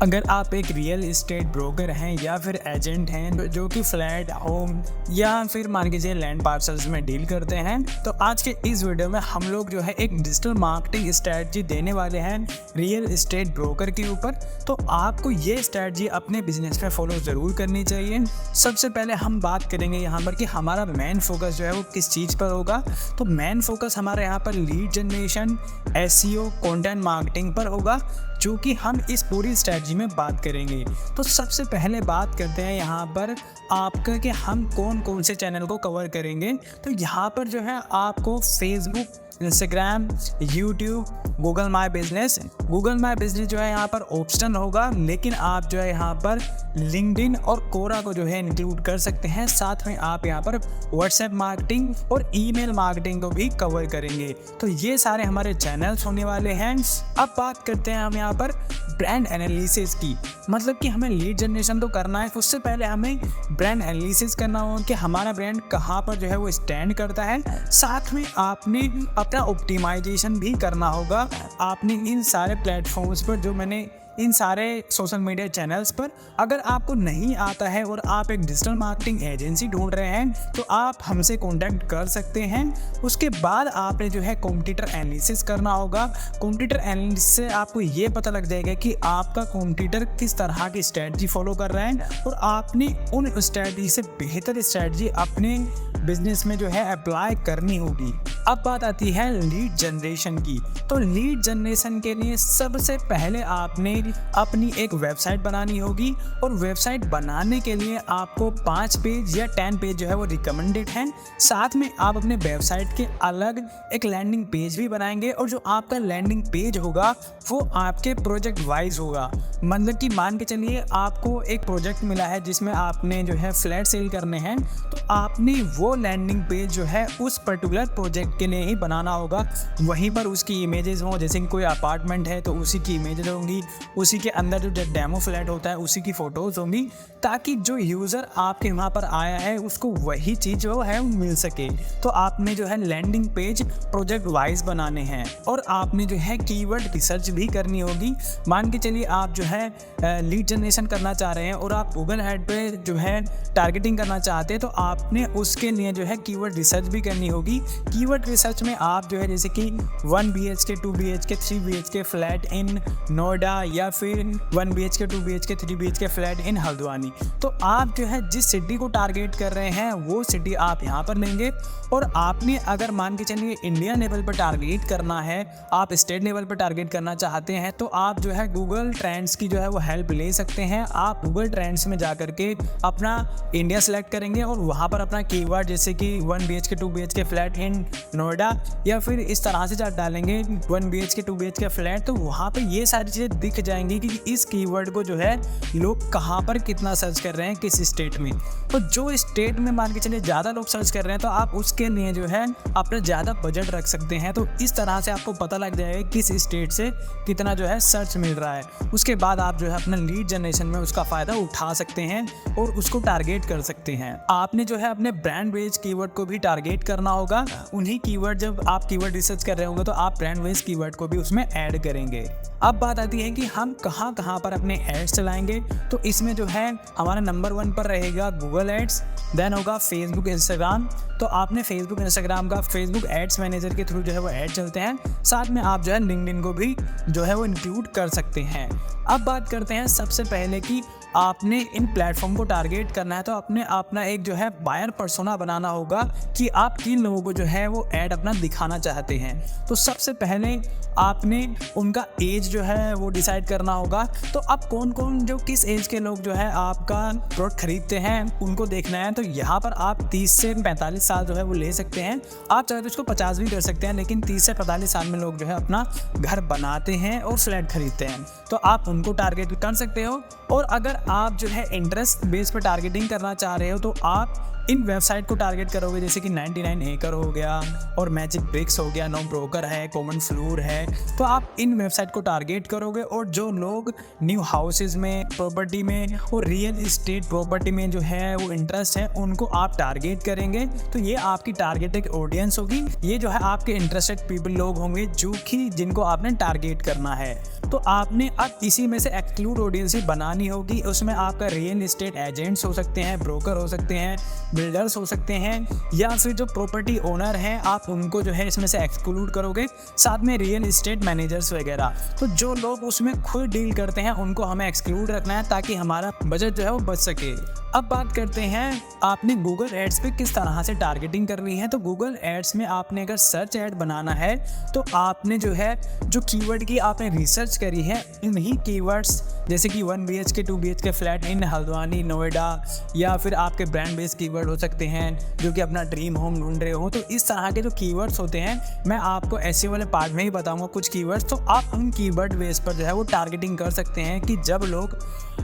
अगर आप एक रियल एस्टेट ब्रोकर हैं या फिर एजेंट हैं जो कि फ्लैट, होम या फिर मान लीजिए लैंड पार्सल्स में डील करते हैं, तो आज के इस वीडियो में हम लोग जो है एक डिजिटल मार्केटिंग स्ट्रेटजी देने वाले हैं रियल एस्टेट ब्रोकर के ऊपर। तो आपको ये स्ट्रेटजी अपने बिजनेस में फॉलो ज़रूर करनी चाहिए। सबसे पहले हम बात करेंगे यहाँ पर कि हमारा मेन फोकस जो है वो किस चीज़ पर होगा। तो मेन फोकस हमारे यहाँ पर lead generation, SEO, content marketing पर होगा, जो कि हम इस पूरी स्ट्रेटजी में बात करेंगे। तो सबसे पहले बात करते हैं यहाँ पर आपका कि हम कौन कौन से चैनल को कवर करेंगे। तो यहाँ पर जो है आपको Facebook, Instagram, YouTube, Google my business जो है यहाँ पर ऑप्शन होगा, लेकिन आप जो है यहाँ पर लिंक्डइन और कोरा को जो है इंक्लूड कर सकते हैं। साथ में आप यहाँ पर व्हाट्सएप मार्केटिंग और ईमेल मार्केटिंग को भी कवर करेंगे। तो ये सारे हमारे चैनल्स होने वाले हैं। अब बात करते हैं हम यहाँ पर ब्रांड एनालिसिस की, मतलब कि हमें लीड जनरेशन तो करना है, उससे पहले हमें ब्रांड एनालिसिस करना होगा कि हमारा ब्रांड कहाँ पर जो है वो स्टैंड करता है। साथ में आपने अपना ऑप्टिमाइजेशन भी करना होगा। आपने इन सारे प्लेटफॉर्म्स पर, जो मैंने इन सारे सोशल मीडिया चैनल्स पर, अगर आपको नहीं आता है और आप एक डिजिटल मार्केटिंग एजेंसी ढूंढ रहे हैं तो आप हमसे कांटेक्ट कर सकते हैं। उसके बाद आपने जो है कॉम्पिटिटर एनालिसिस करना होगा। कॉम्पिटिटर एनालिसिस से आपको ये पता लग जाएगा कि आपका कॉम्पिटिटर किस तरह की स्ट्रेटजी फॉलो कर रहा है और आपने उन स्ट्रेटजी से बेहतर स्ट्रेटजी अपने बिजनेस में जो है अप्लाई करनी होगी। अब बात आती है लीड जनरेशन की। तो लीड जनरेशन के लिए सबसे पहले आपने अपनी एक वेबसाइट बनानी होगी, और वेबसाइट बनाने के लिए आपको 5 पेज या 10 पेज जो है वो रिकमेंडेड हैं। साथ में आप अपने वेबसाइट के अलग एक लैंडिंग पेज भी बनाएंगे, और जो आपका लैंडिंग पेज होगा वो आपके प्रोजेक्ट वाइज होगा। मतलब कि मान के चलिए आपको एक प्रोजेक्ट मिला है जिसमें आपने जो है फ्लैट सेल करने हैं, तो आपने वो लैंडिंग पेज जो है उस पर्टिकुलर प्रोजेक्ट के लिए ही बनाना होगा। वहीं पर उसकी इमेजेस हों, जैसे कि कोई अपार्टमेंट है तो उसी की इमेजेस होंगी, उसी के अंदर जो डेमो फ्लैट होता है उसी की फ़ोटोज़ होंगी, ताकि जो यूज़र आपके वहाँ पर आया है उसको वही चीज़ जो है मिल सके। तो आपने जो है लैंडिंग पेज प्रोजेक्ट वाइज बनाने हैं, और आपने जो है कीवर्ड रिसर्च भी करनी होगी। मान के चलिए आप जो है लीड जनरेशन करना चाह रहे हैं और आप गूगल एड पे जो है टारगेटिंग करना चाहते हैं, तो आपने उसके लिए जो है कीवर्ड रिसर्च भी करनी होगी। कीवर्ड रिसर्च में आप जो है जैसे कि 1 BHK, 2 BHK, 3 BHK flat in Noida, या फिर 1 BHK, 2 BHK, 3 BHK flat in Haldwani, तो आप जो है जिस सिटी को टारगेट कर रहे हैं वो सिटी आप यहाँ पर लेंगे। और आपने अगर मान के चलिए इंडिया लेवल पर टारगेट करना है, आप स्टेट लेवल पर टारगेट करना चाहते हैं, तो आप जो है गूगल ट्रेंड्स की जो है वो हेल्प ले सकते हैं। आप गूगल ट्रेंड्स में जा करके अपना इंडिया सेलेक्ट करेंगे और वहाँ पर अपना कीवर्ड जैसे कि 1 BHK, 2 BHK flat in Noida, या फिर इस तरह से डालेंगे 1 BHK, 2 BHK फ्लैट, तो वहाँ पे ये सारी चीज़ें दिख जाएंगी कि इस कीवर्ड को जो है लोग कहाँ पर कितना सर्च कर रहे हैं, किस स्टेट में। तो जो स्टेट में मान के चलिए ज़्यादा लोग सर्च कर रहे हैं, तो आप उसके लिए जो है अपना ज़्यादा बजट रख सकते हैं। तो इस तरह से आपको पता लग जाएगा किस स्टेट से कितना जो है सर्च मिल रहा है। उसके बाद आप जो है अपना लीड जनरेशन में उसका फ़ायदा उठा सकते हैं और उसको टारगेट कर सकते हैं। आपने जो है अपने ब्रांड बेस्ड कीवर्ड को भी टारगेट करना होगा। उन्हीं कीवर्ड, जब आप कीवर्ड रिसर्च कर रहे होंगे तो आप ब्रांड बेस्ड कीवर्ड को भी उसमें ऐड करेंगे। अब बात आती है कि हम कहाँ कहाँ पर अपने एड्स चलाएंगे। तो इसमें जो है हमारा नंबर 1 पर रहेगा गूगल एड्स, देन होगा फेसबुक, इंस्टाग्राम। तो आपने फेसबुक, इंस्टाग्राम का फेसबुक एड्स मैनेजर के थ्रू जो है वो ऐड चलते हैं। साथ में आप जो है लिंक्डइन को भी जो है वो इंक्लूड कर सकते हैं। अब बात करते हैं सबसे पहले कि आपने इन प्लेटफॉर्म को टारगेट करना है, तो अपने अपना एक जो है बायर पर्सोना बनाना होगा कि आप किन लोगों को जो है वो ऐड अपना दिखाना चाहते हैं। तो सबसे पहले आपने उनका एज जो है वो डिसाइड करना होगा। तो अब कौन कौन जो किस एज के लोग जो है आपका प्रोडक्ट खरीदते हैं उनको देखना है। तो यहाँ पर आप 30 से 45 साल जो है वो ले सकते हैं। आप चाहे तो इसको 50 भी कर सकते हैं, लेकिन 30 से 45 साल में लोग जो है अपना घर बनाते हैं और फ्लैट खरीदते हैं, तो आप उनको टारगेट कर सकते हो। और अगर आप जो है इंटरेस्ट बेस पर टारगेटिंग करना चाह रहे हो, तो आप इन वेबसाइट को टारगेट करोगे, जैसे कि 99 एकड़ हो गया और मैजिक ब्रिक्स हो गया, नो ब्रोकर है, कॉमन फ्लोर है, तो आप इन वेबसाइट को टारगेट करोगे। और जो लोग न्यू हाउसेज में, प्रॉपर्टी में और रियल इस्टेट प्रॉपर्टी में जो है वो इंटरेस्ट है, उनको आप टारगेट करेंगे। तो ये आपकी टारगेटेड ऑडियंस होगी। ये जो है आपके इंटरेस्टेड पीपल लोग होंगे जो कि जिनको आपने टारगेट करना है। तो आपने अब इसी में से एक्सक्लूड ऑडियंस ही बनानी होगी। उसमें आपका रियल इस्टेट एजेंट्स हो सकते हैं, ब्रोकर हो सकते हैं, बिल्डर्स हो सकते हैं, या फिर जो प्रॉपर्टी ओनर हैं आप उनको जो है इसमें से एक्सक्लूड करोगे। साथ में रियल इस्टेट मैनेजर्स वगैरह, तो जो लोग उसमें खुद डील करते हैं उनको हमें एक्सक्लूड रखना है ताकि हमारा बजट जो है वो बच सके। अब बात करते हैं आपने गूगल एड्स पे किस तरह से टारगेटिंग करनी है। तो गूगल एड्स में आपने अगर सर्च ऐड बनाना है तो आपने जो है जो कीवर्ड की आपने रिसर्च करी है, इन्हीं कीवर्ड्स जैसे कि 1 BHK 2 BHK flat in Haldwani Noida, या फिर आपके ब्रांड बेस्ड कीवर्ड हो सकते हैं जो कि अपना ड्रीम होम ढूंढ रहे हो। तो इस तरह के जो कीवर्ड्स होते हैं मैं आपको ऐसे वाले पार्ट में ही बताऊंगा कुछ कीवर्ड्स। तो आप उन कीवर्ड बेस पर जो है वो टारगेटिंग कर सकते हैं कि जब लोग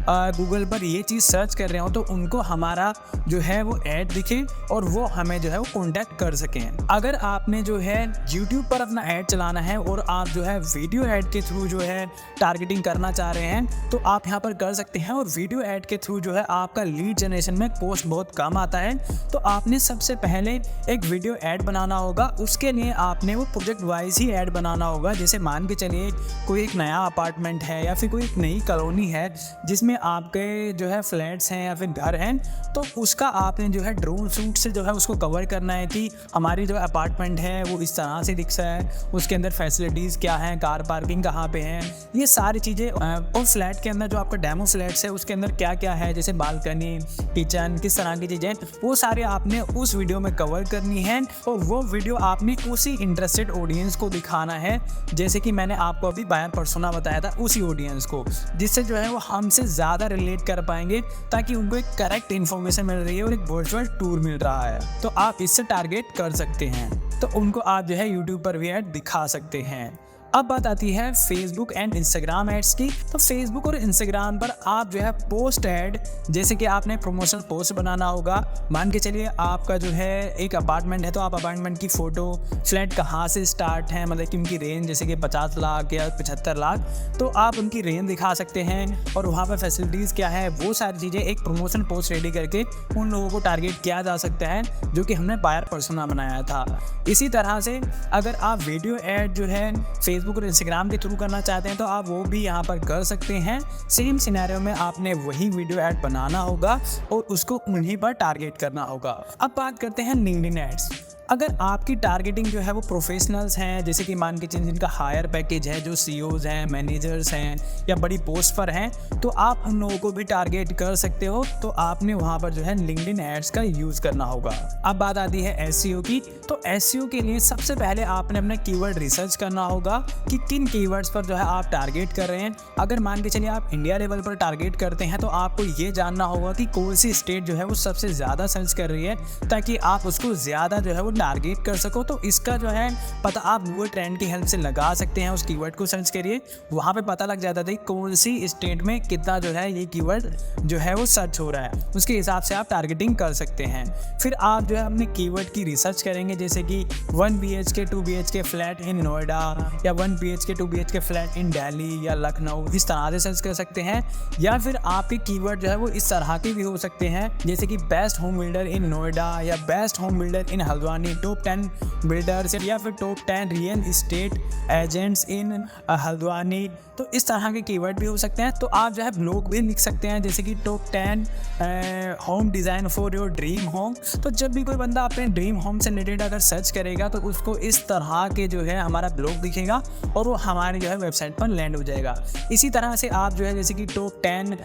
गूगल पर ये चीज़ सर्च कर रहे हो तो उनको हमारा जो है वो ऐड दिखे और वो हमें जो है वो कॉन्टैक्ट कर सकें। अगर आपने जो है यूट्यूब पर अपना ऐड चलाना है और आप जो है वीडियो ऐड के थ्रू जो है टारगेटिंग करना चाह रहे हैं तो आप यहाँ पर कर सकते हैं। और वीडियो ऐड के थ्रू जो है आपका लीड जनरेशन में कॉस्ट बहुत कम आता है। तो आपने सबसे पहले एक वीडियो ऐड बनाना होगा। उसके लिए आपने वो प्रोजेक्ट वाइज ही ऐड बनाना होगा। जैसे मान के चलिए कोई एक नया अपार्टमेंट है या फिर कोई एक नई कॉलोनी है जिसमें आपके जो है फ्लैट्स हैं या फिर घर हैं, तो उसका आपने जो है ड्रोन शूट से जो है उसको कवर करना है कि हमारी जो अपार्टमेंट है वो इस तरह से दिखता है, उसके अंदर फैसिलिटीज़ क्या हैं, कार पार्किंग कहाँ पे है, ये सारी चीज़ें। और फ्लैट के अंदर जो आपका डेमो फ्लैट्स है उसके अंदर क्या क्या है, जैसे बालकनी, किचन, किस तरह की चीज़ें, वो सारे आपने उस वीडियो में कवर करनी है। और वो वीडियो आपने उसी इंटरेस्टेड ऑडियंस को दिखाना है, जैसे कि मैंने आपको अभी बायर पर्सोना बताया था, उसी ऑडियंस को, जिससे जो है वो हमसे ज़्यादा रिलेट कर पाएंगे ताकि उनको एक करेक्ट इन्फॉर्मेशन मिल रही है और एक वर्चुअल टूर मिल रहा है। तो आप इससे टारगेट कर सकते हैं। तो उनको आप जो है यूट्यूब पर भी ऐड दिखा सकते हैं। अब बात आती है फेसबुक एंड इंस्टाग्राम एड्स की। तो फेसबुक और इंस्टाग्राम पर आप जो है पोस्ट ऐड, जैसे कि आपने प्रमोशनल पोस्ट बनाना होगा। मान के चलिए आपका जो है एक अपार्टमेंट है तो आप अपार्टमेंट की फ़ोटो, फ्लैट कहाँ से स्टार्ट है, मतलब कि उनकी रेंज जैसे कि 50 लाख या 75 लाख, तो आप उनकी रेंज दिखा सकते हैं और वहाँ पर फैसिलिटीज़ क्या है, वो सारी चीज़ें एक प्रमोशन पोस्ट रेडी करके उन लोगों को टारगेट किया जा सकता है जो कि हमने बायर पर्सोना बनाया था। इसी तरह से अगर आप वीडियो ऐड जो है फेसबुक और इंस्टाग्राम के थ्रू करना चाहते हैं तो आप वो भी यहाँ पर कर सकते हैं। सेम सिनेरियो में आपने वही वीडियो ऐड बनाना होगा और उसको उन्हीं पर टारगेट करना होगा। अब बात करते हैं लिंक्डइन एड्स। अगर आपकी टारगेटिंग जो है वो प्रोफेशनल्स हैं, जैसे कि मान के चलिए जिनका हायर पैकेज है, जो CEOs हैं, मैनेजर्स हैं या बड़ी पोस्ट पर हैं, तो आप उन लोगों को भी टारगेट कर सकते हो। तो आपने वहाँ पर जो है लिंक्डइन एड्स का यूज़ करना होगा। अब बात आती है SEO की। तो SEO के लिए सबसे पहले आपने अपना कीवर्ड रिसर्च करना होगा कि किन कीवर्ड्स पर जो है आप टारगेट कर रहे हैं। अगर मान के चलिए आप इंडिया लेवल पर टारगेट करते हैं तो आपको ये जानना होगा कि कौन सी स्टेट जो है वो सबसे ज़्यादा सर्च कर रही है, ताकि आप उसको ज़्यादा जो है वो टारगेट कर सको। तो इसका जो है पता आप गूगल ट्रेंड की हेल्प से लगा सकते हैं। उस कीवर्ड को सर्च करिए, वहाँ पे पता लग जाता था कि कौन सी स्टेट में कितना जो है ये कीवर्ड जो है वो सर्च हो रहा है, उसके हिसाब से आप टारगेटिंग कर सकते हैं। फिर आप जो है अपने कीवर्ड की रिसर्च करेंगे, जैसे कि 1 BHK 2 BHK flat in Noida या 1 BHK 2 BHK flat in Delhi या लखनऊ, इस तरह से सर्च कर सकते हैं। या फिर आपके कीवर्ड जो है वो इस तरह के भी हो सकते हैं, जैसे कि बेस्ट होम बिल्डर इन नोएडा या बेस्ट होम बिल्डर इन हल्द्वानी, टॉप 10 बिल्डर्स या फिर टॉप 10 रियल इस्टेट एजेंट्स इन हल्द्वानी। तो इस तरह के कीवर्ड भी हो सकते हैं। तो आप जो है ब्लॉग भी लिख सकते हैं, जैसे कि top 10 home design for your dream home. तो जब भी कोई बंदा अपने ड्रीम होम से रिलेटेड अगर सर्च करेगा तो उसको इस तरह के जो है हमारा ब्लॉग दिखेगा और वो हमारे जो है वेबसाइट पर लैंड हो जाएगा। इसी तरह से आप जो है जैसे कि टॉप 10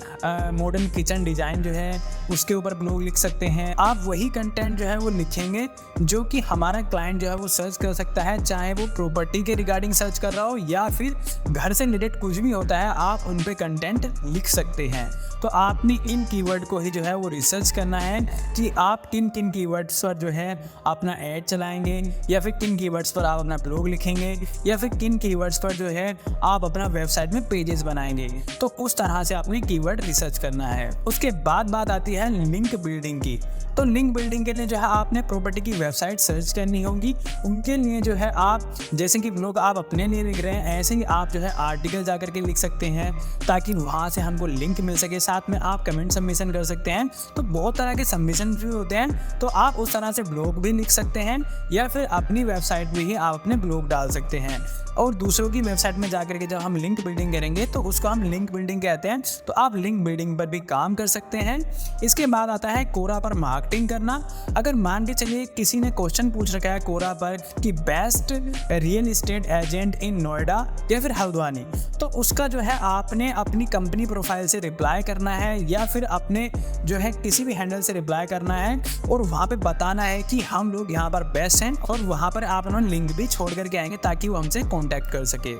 मॉडर्न किचन डिज़ाइन जो है उसके ऊपर ब्लॉग लिख सकते हैं। आप वही कंटेंट जो है वो लिखेंगे जो कि हमारा क्लाइंट जो है वो सर्च कर सकता है, चाहे वो प्रॉपर्टी के रिगार्डिंग सर्च कर रहा हो या फिर घर से रिलेटेड कुछ भी होता है, आप उन पे कंटेंट लिख सकते हैं। तो आपने इन कीवर्ड को ही जो है वो रिसर्च करना है कि आप किन किन कीवर्ड्स पर जो है अपना ऐड चलाएंगे, या फिर किन कीवर्ड्स पर आप अपना ब्लॉग लिखेंगे, या फिर किन कीवर्ड्स पर जो है आप अपना वेबसाइट में पेजेस बनाएंगे। तो उस तरह से आपने कीवर्ड रिसर्च करना है। उसके बाद बात आती है लिंक बिल्डिंग की। तो लिंक बिल्डिंग के लिए जो है आपने प्रॉपर्टी की वेबसाइट सर्च करनी होगी। उनके लिए जो है आप जैसे कि ब्लॉग आप अपने लिए लिख रहे हैं, ऐसे ही आप जो है आर्टिकल जा करके लिख सकते हैं ताकि वहाँ से हमको लिंक मिल सके। साथ में आप कमेंट सबमिशन कर सकते हैं। तो बहुत तरह के सबमिशन भी होते हैं, तो आप उस तरह से ब्लॉग भी लिख सकते हैं या फिर अपनी वेबसाइट में ही आप अपने ब्लॉग डाल सकते हैं। और दूसरों की वेबसाइट में जाकर के जब हम लिंक बिल्डिंग करेंगे तो उसको हम लिंक बिल्डिंग कहते हैं। तो आप लिंक बिल्डिंग पर भी काम कर सकते हैं। इसके बाद आता है कोरा पर मार्केटिंग करना। अगर मान के चलिए किसी ने क्वेश्चन पूछ रखा है कोरा पर कि best real estate agent in Noida या फिर हल्द्वानी, तो उसका जो है आपने अपनी कंपनी प्रोफाइल से रिप्लाई करना है या फिर अपने जो है किसी भी हैंडल से रिप्लाई करना है और वहाँ पे बताना है कि हम लोग यहाँ पर बेस्ट हैं, और वहाँ पर आप उन्होंने लिंक भी छोड़ करके आएंगे ताकि वो हमसे कांटेक्ट कर सके।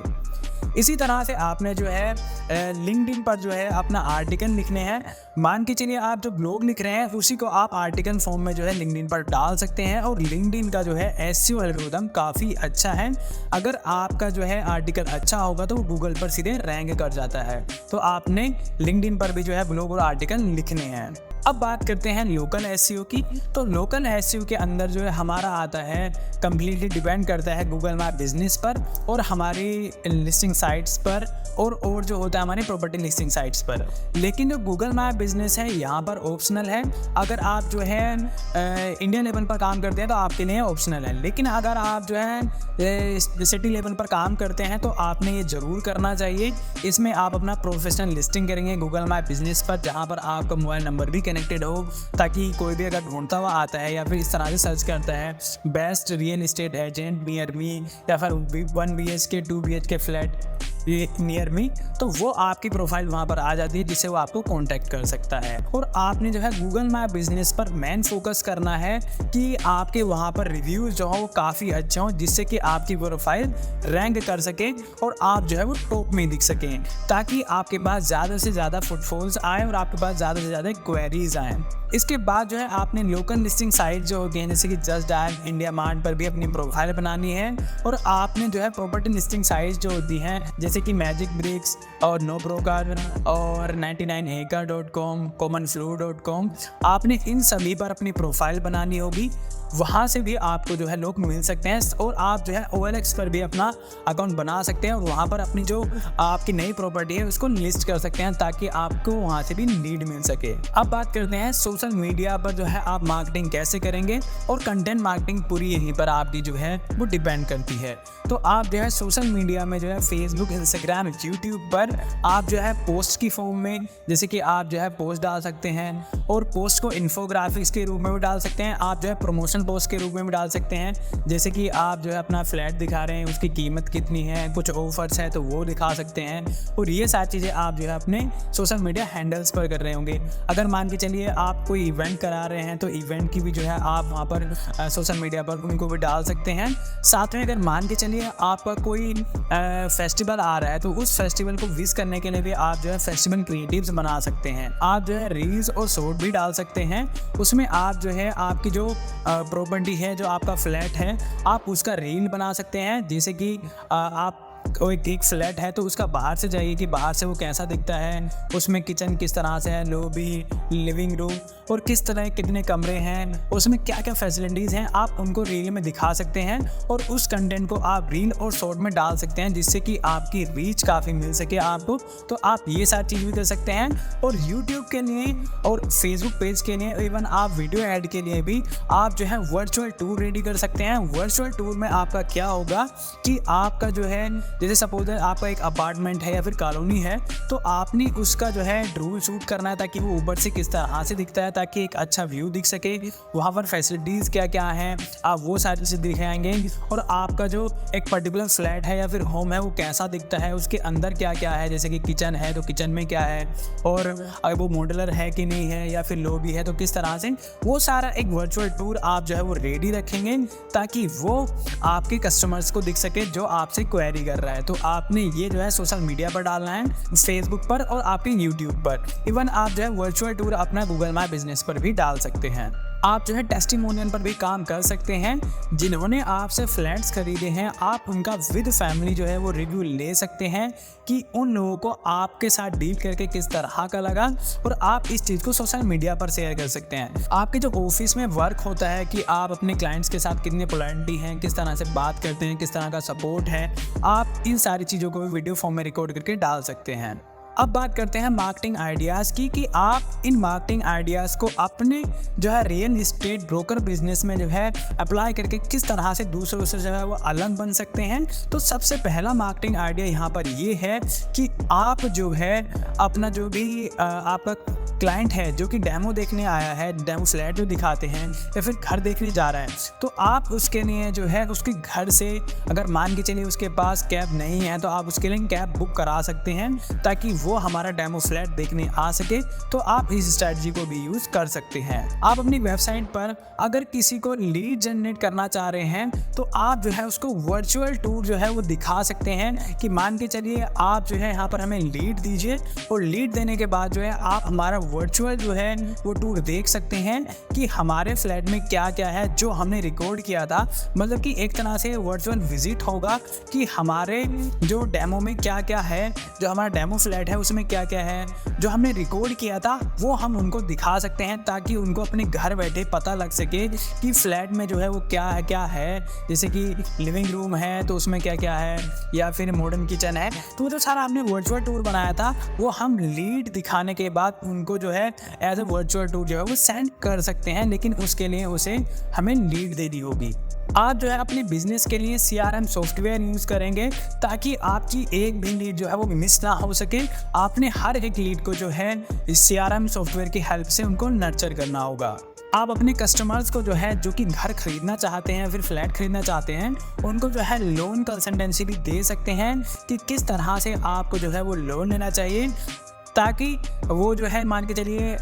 इसी तरह से आपने जो है लिंक्डइन पर जो है अपना आर्टिकल लिखने हैं। मान के चलिए आप जो ब्लॉग लिख रहे हैं उसी को आप आर्टिकल फॉर्म में जो है लिंक्डइन पर डाल सकते हैं। और लिंक्डइन का जो है एसईओ एल्गोरिथम काफ़ी अच्छा है। अगर आपका जो है आर्टिकल अच्छा होगा तो वो गूगल पर सीधे रैंक कर जाता है। तो आपने लिंक्डइन पर भी जो है ब्लॉग और आर्टिकल लिखने हैं। अब बात करते हैं लोकल एसईओ की। तो लोकल एसईओ के अंदर जो है हमारा आता है कम्प्लीटली डिपेंड करता है गूगल मैप बिजनेस पर और हमारी लिस्टिंग साइट्स पर और जो होता है हमारी प्रॉपर्टी लिस्टिंग साइट्स पर। लेकिन जो गूगल मैप बिजनेस है यहाँ पर ऑप्शनल है। अगर आप जो है इंडिया लेवल पर काम करते हैं तो आपके लिए ऑप्शनल है, लेकिन अगर आप जो है सिटी लेवल पर काम करते हैं तो आपने ये ज़रूर करना चाहिए। इसमें आप अपना प्रोफेशनल लिस्टिंग करेंगे गूगल मैप बिजनेस पर, जहाँ पर आपका मोबाइल नंबर भी कनेक्टेड हो, ताकि कोई भी अगर ढूंढता हुआ आता है या फिर इस तरह से सर्च करता है best real estate agent near me या फिर 1 BHK 2 BHK flat near me, तो वो आपकी प्रोफाइल वहाँ पर आ जाती है जिससे वो आपको कांटेक्ट कर सकता है। और आपने जो है गूगल मैप बिजनेस पर मेन फोकस करना है कि आपके वहाँ पर रिव्यूज़ जो हो वो काफ़ी अच्छे हों, जिससे कि आपकी प्रोफाइल रैंक कर सके और आप जो है वो टॉप में दिख सकें, ताकि आपके पास ज़्यादा से ज़्यादा फुटफॉल्स आए और आपके पास ज़्यादा से ज़्यादा क्वेरीज आएँ। इसके बाद जो है आपने लोकल लिस्टिंग साइट जो होती हैं जैसे कि जस्ट डायल, इंडिया मार्ट पर भी अपनी प्रोफाइल बनानी है। और आपने जो है प्रॉपर्टी लिस्टिंग साइट जो होती हैं जैसे कि मैजिक ब्रिक्स और नो ब्रोकर और 99acre.com, commonflow.com, आपने इन सभी पर अपनी प्रोफाइल बनानी होगी। वहाँ से भी आपको जो है लोग मिल सकते हैं और आप जो है OLX पर भी अपना अकाउंट बना सकते हैं और वहाँ पर अपनी जो आपकी नई प्रॉपर्टी है उसको लिस्ट कर सकते हैं ताकि आपको वहाँ से भी लीड मिल सके। अब बात करते हैं सोशल मीडिया पर जो है आप मार्केटिंग कैसे करेंगे, और कंटेंट मार्केटिंग पूरी यहीं पर आपकी जो है वो डिपेंड करती है। तो आप जो है सोशल मीडिया में जो है फेसबुक, इंस्टाग्राम, यूट्यूब पर आप जो है पोस्ट की फॉर्म में जैसे कि आप जो है पोस्ट डाल सकते हैं और पोस्ट को इन्फोग्राफिक्स के रूप में भी डाल सकते हैं। आप जो है प्रमोशन पोस्ट के रूप में भी डाल सकते हैं, जैसे कि आप जो है अपना फ्लैट दिखा रहे हैं, उसकी कीमत कितनी है, कुछ ऑफर्स है तो वो दिखा सकते हैं। और ये सारी चीज़ें आप जो है अपने सोशल मीडिया हैंडल्स पर कर रहे होंगे। अगर मान के चलिए आप कोई इवेंट करा रहे हैं तो इवेंट की भी जो है आप वहाँ पर सोशल मीडिया पर उनको भी डाल सकते हैं। साथ में अगर मान के चलिए आपका कोई फेस्टिवल आ रहा है तो उस फेस्टिवल को विश करने के लिए भी आप जो है फेस्टिवल क्रिएटिव्स बना सकते हैं। आप जो है रील्स और शॉर्ट भी डाल सकते हैं। उसमें आप जो है आपकी जो प्रॉपर्टी है, जो आपका फ्लैट है, आप उसका रील बना सकते हैं। जैसे कि आप कोई एक फ्लैट है तो उसका बाहर से जाइए कि बाहर से वो कैसा दिखता है, उसमें किचन किस तरह से है, लॉबी, लिविंग रूम और किस तरह कितने कमरे हैं, उसमें क्या क्या फैसिलिटीज़ हैं, आप उनको रील में दिखा सकते हैं और उस कंटेंट को आप रील और शॉर्ट में डाल सकते हैं जिससे कि आपकी रीच काफ़ी मिल सके आपको। तो आप ये सारी चीज़ भी कर सकते हैं। और यूट्यूब के लिए और फेसबुक पेज के लिए, इवन आप वीडियो ऐड के लिए भी आप जो है वर्चुअल टूर रेडी कर सकते हैं। वर्चुअल टूर में आपका क्या होगा कि आपका जो है जैसे सपोज आपका एक अपार्टमेंट है या फिर कॉलोनी है तो आपने उसका जो है ड्रोन शूट करना है ताकि वो ऊपर से किस तरह से दिखता है, ताकि एक अच्छा व्यू दिख सके, वहाँ पर फैसिलिटीज़ क्या क्या हैं आप वो सारी चीज़ें दिखाएंगे। और आपका जो एक पर्टिकुलर फ्लैट है या फिर होम है वो कैसा दिखता है, उसके अंदर क्या क्या है, जैसे कि किचन है तो किचन में क्या है, और अगर वो मॉड्यूलर है कि नहीं है या फिर लॉबी है तो किस तरह से, वो सारा एक वर्चुअल टूर आप जो है वो रेडी रखेंगे ताकि वो आपके कस्टमर्स को दिख सके जो आपसे क्वेरी कर रहा है। तो आपने ये जो है सोशल मीडिया पर डालना है, फेसबुक पर और आपके यूट्यूब पर। इवन आप जो है वर्चुअल टूर अपना गूगल मैप बिजनेस पर भी डाल सकते हैं। आप जो है टेस्टिमोनियल पर भी काम कर सकते हैं। जिन्होंने आपसे फ्लैट्स खरीदे हैं, आप उनका विद फैमिली जो है वो रिव्यू ले सकते हैं कि उन लोगों को आपके साथ डील करके किस तरह का लगा, और आप इस चीज़ को सोशल मीडिया पर शेयर कर सकते हैं। आपके जो ऑफिस में वर्क होता है कि आप अपने क्लाइंट्स के साथ कितने पोलाइटली हैं, किस तरह से बात करते हैं, किस तरह का सपोर्ट है, आप इन सारी चीज़ों को भी वीडियो फॉर्म में रिकॉर्ड करके डाल सकते हैं। अब बात करते हैं मार्केटिंग आइडियाज़ की कि आप इन मार्केटिंग आइडियाज़ को अपने जो है रियल इस्टेट ब्रोकर बिजनेस में जो है अप्लाई करके किस तरह से दूसरों से जो है वो अलग बन सकते हैं। तो सबसे पहला मार्केटिंग आइडिया यहाँ पर ये है कि आप जो है अपना जो भी आपका क्लाइंट है जो कि डेमो देखने आया है, डेमो फ्लैट जो दिखाते हैं या फिर घर देखने जा रहा है, तो आप उसके लिए जो है उसके घर से, अगर मान के चलिए उसके पास कैब नहीं है, तो आप उसके लिए कैब बुक करा सकते हैं ताकि वो हमारा डेमो फ्लैट देखने आ सके। तो आप इस स्ट्रैटेजी को भी यूज़ कर सकते हैं। आप अपनी वेबसाइट पर अगर किसी को लीड जनरेट करना चाह रहे हैं तो आप जो है उसको वर्चुअल टूर जो है वो दिखा सकते हैं कि मान के चलिए आप जो है यहाँ पर हमें लीड दीजिए, और लीड देने के बाद जो है आप हमारा वर्चुअल जो है वो टूर देख सकते हैं कि हमारे फ्लैट में क्या क्या है जो हमने रिकॉर्ड किया था। मतलब कि एक तरह से वर्चुअल विजिट होगा कि हमारे जो डेमो में क्या क्या है, जो हमारा डेमो फ्लैट है उसमें क्या क्या है, जो हमने रिकॉर्ड किया था वो हम उनको दिखा सकते हैं ताकि उनको अपने घर बैठे पता लग सके कि फ्लैट में जो है वो क्या है। जैसे कि लिविंग रूम है तो उसमें क्या क्या है, या फिर मॉडर्न किचन है। तो जो सारा हमने वर्चुअल टूर बनाया था वो हम लीड दिखाने के बाद उनको जो है एज ए वर्चुअल टूर जो है वो सेंड कर सकते हैं, लेकिन उसके लिए उसे हमें लीड देनी होगी। आप जो है अपने बिजनेस के लिए CRM सॉफ्टवेयर यूज़ करेंगे ताकि आपकी एक भी लीड जो है वो मिस ना हो सके। आपने हर एक लीड को जो है इस CRM सॉफ्टवेयर की हेल्प से उनको नर्चर करना होगा। आप अपने कस्टमर्स को जो है जो कि घर खरीदना चाहते हैं, फिर फ्लैट खरीदना चाहते हैं, उनको जो है लोन कंसल्टेंसी भी दे सकते हैं कि किस तरह से आपको जो है वो लोन लेना चाहिए, ताकि वो जो है मान के चलिए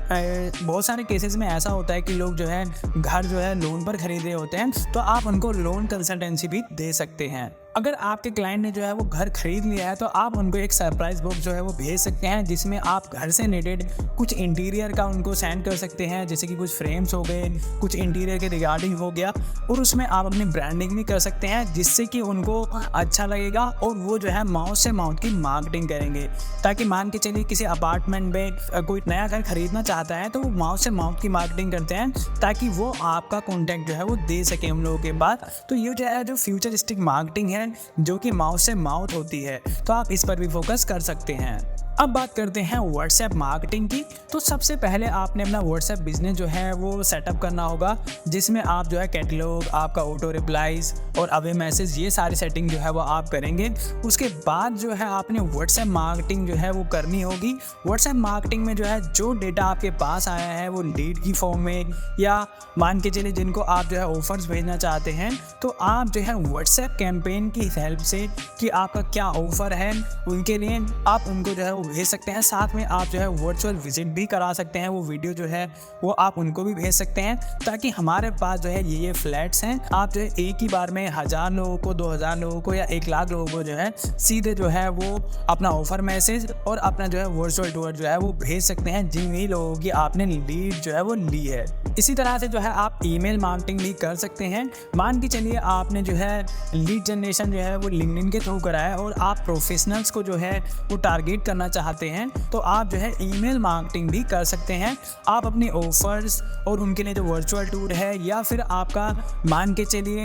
बहुत सारे केसेस में ऐसा होता है कि लोग जो है घर जो है लोन पर खरीदे होते हैं, तो आप उनको लोन कंसल्टेंसी भी दे सकते हैं। अगर आपके क्लाइंट ने जो है वो घर खरीद लिया है तो आप उनको एक सरप्राइज बॉक्स जो है वो भेज सकते हैं जिसमें आप घर से रिलेटेड कुछ इंटीरियर का उनको सेंड कर सकते हैं, जैसे कि कुछ फ्रेम्स हो गए, कुछ इंटीरियर के रिगार्डिंग हो गया, और उसमें आप अपनी ब्रांडिंग भी कर सकते हैं जिससे कि उनको अच्छा लगेगा और वो जो है माउथ से माउथ की मार्केटिंग करेंगे। ताकि मान के चलिए किसी अपार्टमेंट में कोई नया घर खरीदना चाहता है तो वो माउथ से माउथ की मार्केटिंग करते हैं ताकि वो आपका कॉन्टैक्ट जो है वो दे सके उन लोगों के बाद। तो ये जो है जो फ्यूचरिस्टिक मार्केटिंग है जो कि माउथ से माउथ होती है, तो आप इस पर भी फोकस कर सकते हैं। अब बात करते हैं व्हाट्सएप मार्केटिंग की। तो सबसे पहले आपने अपना व्हाट्सएप बिजनेस जो है वो सेटअप करना होगा, जिसमें आप जो है कैटलॉग, आपका ऑटो रिप्लाईज और अवे मैसेज, ये सारी सेटिंग जो है वो आप करेंगे। उसके बाद जो है आपने व्हाट्सएप मार्केटिंग जो है वो करनी होगी। व्हाट्सएप मार्केटिंग में जो है जो डेटा आपके पास आया है वो लीड की फॉर्म में, या मान के चलिए जिनको आप जो है ऑफर्स भेजना चाहते हैं, तो आप जो है व्हाट्सएप कैंपेन की हेल्प से कि आपका क्या ऑफर है उनके लिए आप उनको जो है भेज सकते हैं। साथ में आप जो है वर्चुअल विजिट भी करा सकते हैं, वो वीडियो जो है वो आप उनको भी भेज सकते हैं ताकि हमारे पास जो है ये फ्लैट्स हैं, आप जो है एक ही बार में 1000 लोगों को, 2000 लोगों को या 1 लाख लोगों को जो है सीधे जो है वो अपना ऑफर मैसेज और अपना जो है वर्चुअल टूर जो है वो भेज सकते हैं जिन भी लोगों की आपने लीड जो है वो ली है। इसी तरह से जो है आप ईमेल मार्केटिंग भी कर सकते हैं। मान के चलिए आपने जो है लीड जनरेशन जो है वो लिंक्डइन के थ्रू करा है और आप प्रोफेशनल्स को जो है वो टारगेट करना चाहते हैं, तो आप जो है ईमेल मार्केटिंग भी कर सकते हैं। आप अपने ऑफर्स और उनके लिए जो वर्चुअल टूर है, या फिर आपका मान के चलिए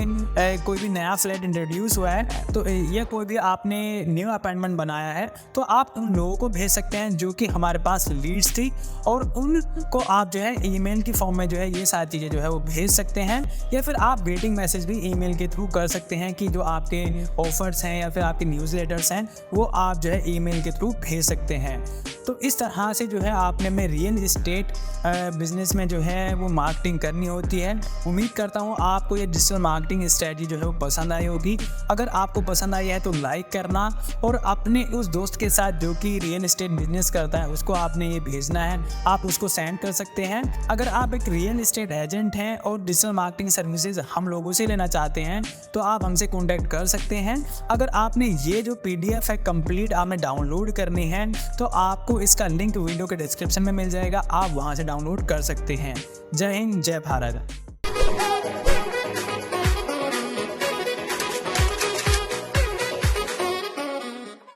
कोई भी नया फ्लैट इंट्रोड्यूस हुआ है, तो या कोई भी आपने न्यू अपॉइंटमेंट बनाया है, तो आप उन लोगों को भेज सकते हैं जो कि हमारे पास लीड्स थी, और उनको आप जो है ईमेल की फॉर्म में जो है ये सारी चीज़ें जो है वो भेज सकते हैं। या फिर आप वेटिंग मैसेज भी ईमेल के थ्रू कर सकते हैं कि जो आपके ऑफर्स हैं या फिर आपके न्यूज़लेटर्स हैं वो आप जो है ईमेल के थ्रू भेज सकते हैं। तो इस तरह से जो है आपने अपने रियल इस्टेट बिजनेस में जो है वो मार्केटिंग करनी होती है। उम्मीद करता हूँ आपको ये डिजिटल मार्केटिंग स्ट्रेटजी जो है वो पसंद आई होगी। अगर आपको पसंद आई है तो लाइक करना, और अपने उस दोस्त के साथ जो कि रियल इस्टेट बिजनेस करता है उसको आपने ये भेजना है, आप उसको सेंड कर सकते हैं। अगर आप एक रियल इस्टेट एजेंट हैं और डिजिटल मार्केटिंग सर्विसेज हम लोगों से लेना चाहते हैं तो आप हमसे कॉन्टैक्ट कर सकते हैं। अगर आपने ये जो PDF है कंप्लीट आपने डाउनलोड करनी है तो आपको आपको इसका लिंक वीडियो के डिस्क्रिप्शन में मिल जाएगा, आप वहां से डाउनलोड कर सकते हैं। जय हिंद, जय भारत।